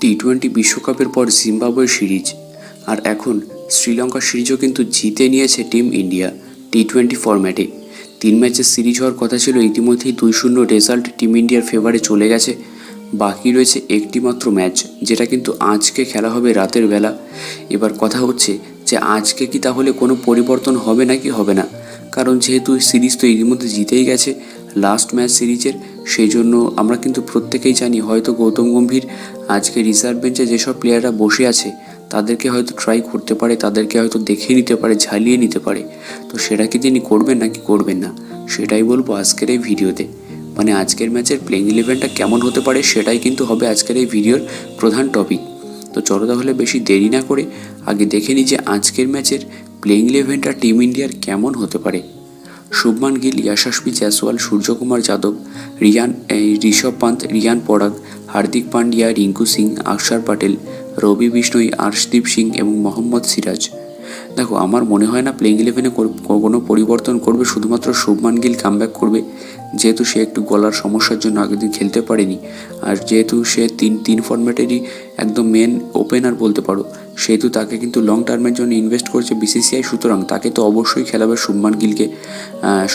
টি-20 বিশ্বকাপের পর Zimbabwe series, আর এখন শ্রীলঙ্কা সিরিজও কিন্তু জিতে নিয়েছে টিম ইন্ডিয়া টি-20 ফরম্যাটে। 3 ম্যাচের সিরিজ হওয়ার কথা ছিল, ইতিমধ্যেই 2-0 রেজাল্ট টিম ইন্ডিয়ার ফেভারে চলে গেছে। বাকি রয়েছে একটি মাত্র ম্যাচ, যেটা কিন্তু আজকে খেলা হবে রাতের বেলা। এবার কথা হচ্ছে যে আজকে কি তাহলে কোনো পরিবর্তন হবে নাকি হবে না, কারণ যেহেতু সিরিজ তো ইতিমধ্যে জিতেই গেছে লাস্ট ম্যাচ সিরিজের, সেই জন্য আমরা কিন্তু প্রত্যেকেই জানি হয়তো গৌতম গম্ভীর আজকে রিজার্ভ বেঞ্চে যেসব প্লেয়াররা বসে আছে তাদেরকে হয়তো ট্রাই করতে পারে, তাদেরকে হয়তো দেখে নিতে পারে, ঝালিয়ে নিতে পারে। তো সেটা কি তিনি করবেন নাকি করবেন না, সেটাই বলবো আজকের এই ভিডিওতে। মানে আজকের ম্যাচের প্লেইং ইলেভেনটা কেমন হতে পারে সেটাই কিন্তু হবে আজকের এই ভিডিওর প্রধান টপিক। তো চলো তাহলে বেশি দেরি না করে আগে দেখে নিই যে আজকের ম্যাচের প্লেইং ইলেভেনটা টিম ইন্ডিয়ার কেমন হতে পারে। শুভমান গিল, যশস্বী জয়সওয়াল, সূর্যকুমার যাদব, ঋষভ পান্ত, রিয়ান পরাগ, হার্দিক পান্ডিয়া, রিঙ্কু সিং, অক্ষর প্যাটেল, রবি বিষ্ণই, আর্শদীপ সিং এবং মোহাম্মদ সিরাজ। দেখো, আমার মনে হয় না প্লেইং ইলেভেনে কোনো পরিবর্তন করবে, শুধুমাত্র শুভমান গিল কামব্যাক করবে, যেহেতু সে একটু গলার সমস্যার জন্য আগের দিন খেলতে পারেনি। আর যেহেতু সে তিন ফরম্যাটেরই একদম মেন ওপেনার বলতে পারো, সেহেতু তাকে কিন্তু লং টার্মের জন্য ইনভেস্ট করছে বিসিসিআই, সুতরাং তাকে তো অবশ্যই খেলাবে শুভমান গিলকে।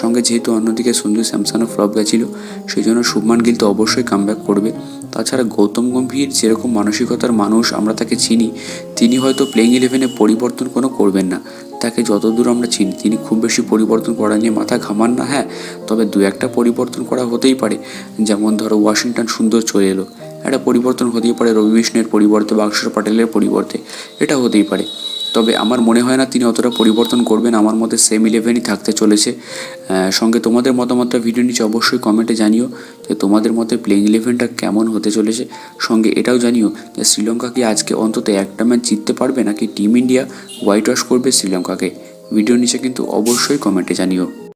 সঙ্গে যেহেতু অন্যদিকে সঞ্জু স্যামসনও ফ্লপ গেছিলো, সেই জন্য শুভমান গিল তো অবশ্যই কামব্যাক করবে। তাছাড়া গৌতম গম্ভীর যেরকম মানসিকতার মানুষ আমরা তাকে চিনি, তিনি হয়তো প্লেইং ইলেভেনে পরিবর্তন কোনো করবেন না। তাকে যতদূর আমরা চিনি তিনি খুব বেশি পরিবর্তন করা নিয়ে মাথা ঘামান না। হ্যাঁ, তবে দু একটা পরিবর্তন করা হতেই পারে, যেমন ধরো ওয়াশিংটন সুন্দর চলে এলো, একটা পরিবর্তন হতেই পারে, রবি বিষ্ণের পরিবর্তে বা অক্ষর প্যাটেলের পরিবর্তে, এটা হতেই পারে। তবে আমার মনে হয় না তিনি অতটা পরিবর্তন করবেন, আমার মতে সেম ইলেভেনই থাকতে চলেছে। সঙ্গে তোমাদের মতামতটা ভিডিও নিচে অবশ্যই কমেন্টে জানিও যে তোমাদের মতে প্লেইং ইলেভেনটা কেমন হতে চলেছে। সঙ্গে এটাও জানিও যে শ্রীলঙ্কা কি আজকে অন্তত একটা ম্যাচ জিততে পারবে নাকি টিম ইন্ডিয়া হোয়াইট ওয়াশ করবে শ্রীলঙ্কাকে। ভিডিও নিচে কিন্তু অবশ্যই কমেন্টে জানিও।